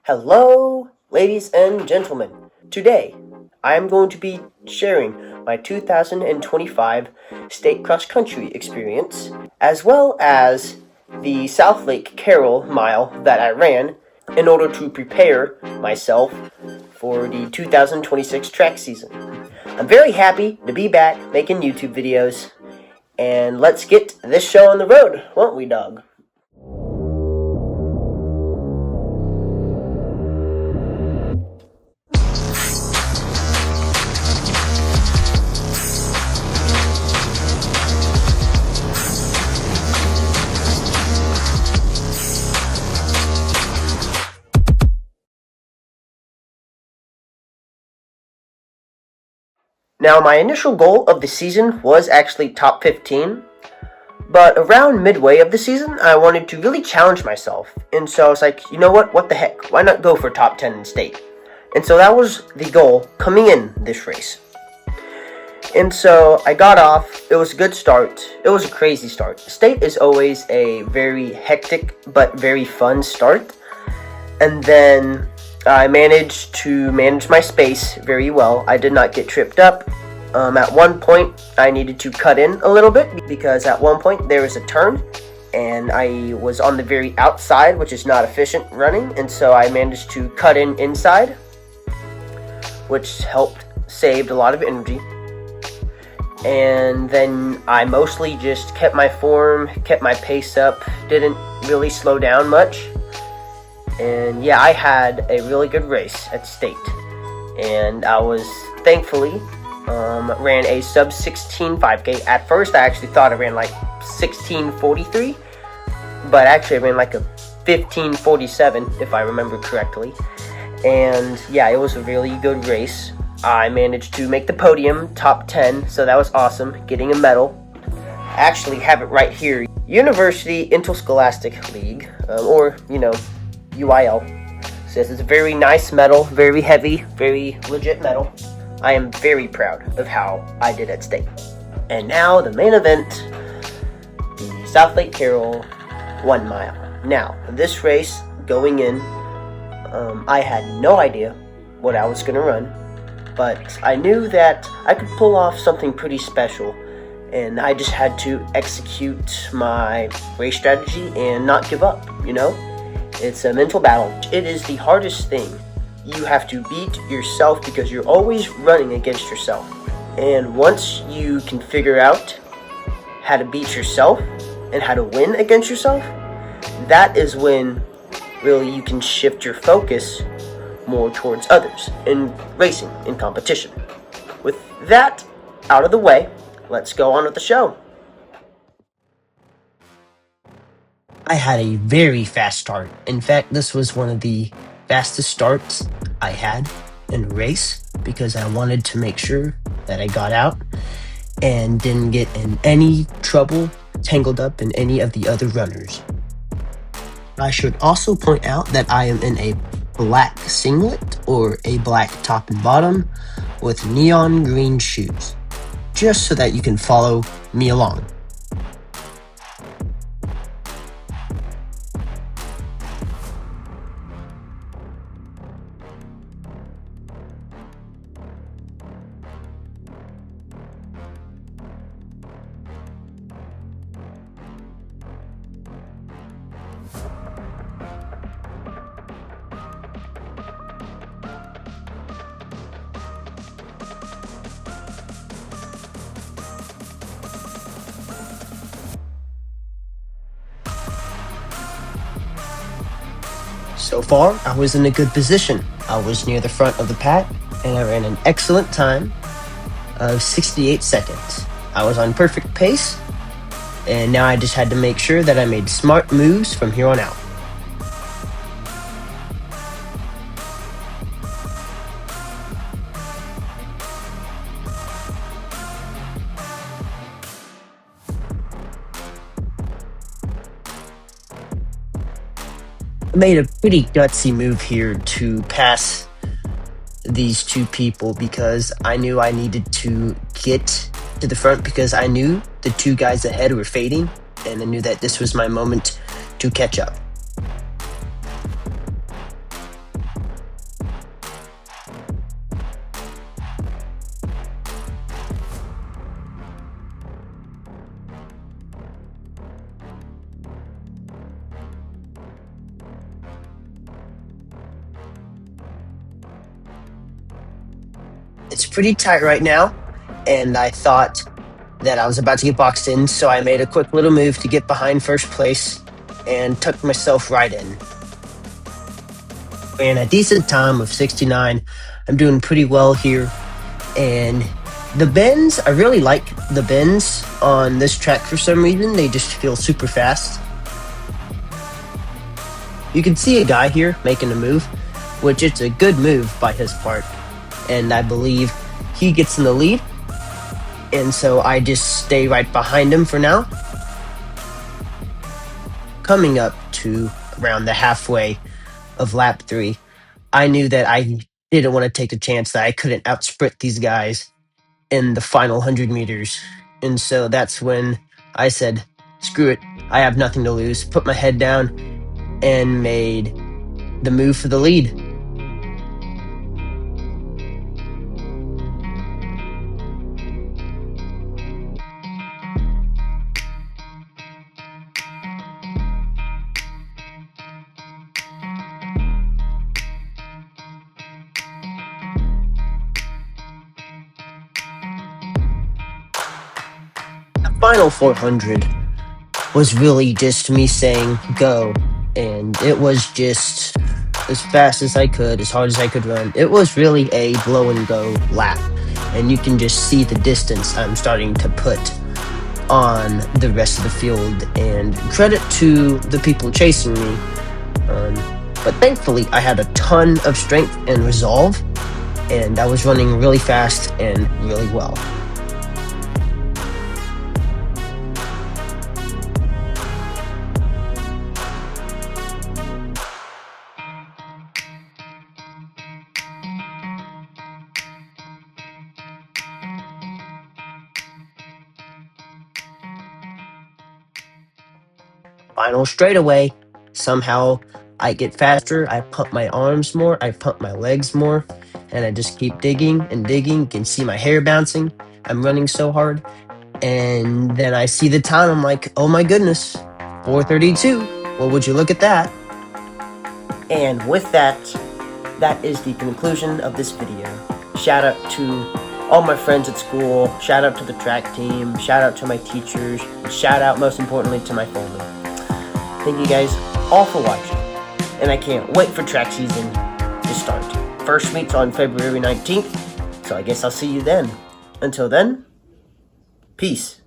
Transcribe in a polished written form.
Hello, ladies and gentlemen. Today, I am going to be sharing my 2025 state cross-country experience, as well as the South Lake Carroll mile that I ran in order to prepare myself for the 2026 track season. I'm very happy to be back making YouTube videos, and let's get this show on the road, won't we, dog? Now, my initial goal of the season was actually top 15, but around midway of the season, I wanted to really challenge myself, and so I was like, you know what the heck, why not go for top 10 in state? And so that was the goal coming in this race. And so I got off, it was a good start, it was a crazy start. State is always a very hectic but very fun start, and then I managed to manage my space very well. I did not get tripped up. At one point, I needed to cut in a little bit because at one point there was a turn and I was on the very outside, which is not efficient running, and so I managed to cut in inside, which saved a lot of energy. And then I mostly just kept my form, kept my pace up, didn't really slow down much. And yeah, I had a really good race at state, and I was thankfully ran a sub 16 5K. At first, I actually thought I ran like 16:43, but actually I ran like a 15:47 if I remember correctly. And yeah, it was a really good race. I managed to make the podium, top 10, so that was awesome. Getting a medal. I actually have it right here. University Interscholastic League, or UIL. Says it's a very nice medal, very heavy, very legit medal. I am very proud of how I did at state. And now the main event, the South Lake Carroll 1 mile. Now, this race going in, I had no idea what I was going to run, but I knew that I could pull off something pretty special, and I just had to execute my race strategy and not give up, It's a mental battle. It is the hardest thing. You have to beat yourself because you're always running against yourself. And once you can figure out how to beat yourself and how to win against yourself, that is when really you can shift your focus more towards others in racing, in competition. With that out of the way, let's go on with the show. I had a very fast start. In fact, this was one of the fastest starts I had in a race because I wanted to make sure that I got out and didn't get in any trouble tangled up in any of the other runners. I should also point out that I am in a black singlet or a black top and bottom with neon green shoes, just so that you can follow me along. So far, I was in a good position. I was near the front of the pack, and I ran an excellent time of 68 seconds. I was on perfect pace, and now I just had to make sure that I made smart moves from here on out. I made a pretty gutsy move here to pass these two people because I knew I needed to get to the front because I knew the two guys ahead were fading, and I knew that this was my moment to catch up. it's pretty tight right now, and I thought that I was about to get boxed in, so I made a quick little move to get behind first place and tucked myself right in. Ran a decent time of 69. I'm doing pretty well here. And the bends, I really like the bends on this track for some reason. They just feel super fast. You can see a guy here making a move, which it's a good move by his part. And I believe he gets in the lead. And so I just stay right behind him for now. Coming up to around the halfway of lap 3, I knew that I didn't want to take the chance that I couldn't outsprint these guys in the final 100 meters. And so that's when I said, screw it, I have nothing to lose. Put my head down and made the move for the lead. The final 400 was really just me saying go, and it was just as fast as I could, as hard as I could run. It was really a blow and go lap, and you can just see the distance I'm starting to put on the rest of the field, and credit to the people chasing me. But thankfully I had a ton of strength and resolve, and I was running really fast and really well. Final straightaway, somehow I get faster, I pump my arms more, I pump my legs more, and I just keep digging and digging. You can see my hair bouncing. I'm running so hard. And then I see the time, I'm like, oh my goodness, 4:32. Well, would you look at that? And with that, that is the conclusion of this video. Shout out to all my friends at school, shout out to the track team, shout out to my teachers, and shout out most importantly to my family. Thank you guys all for watching, and I can't wait for track season to start. First meet's on February 19th, so I guess I'll see you then. Until then, peace.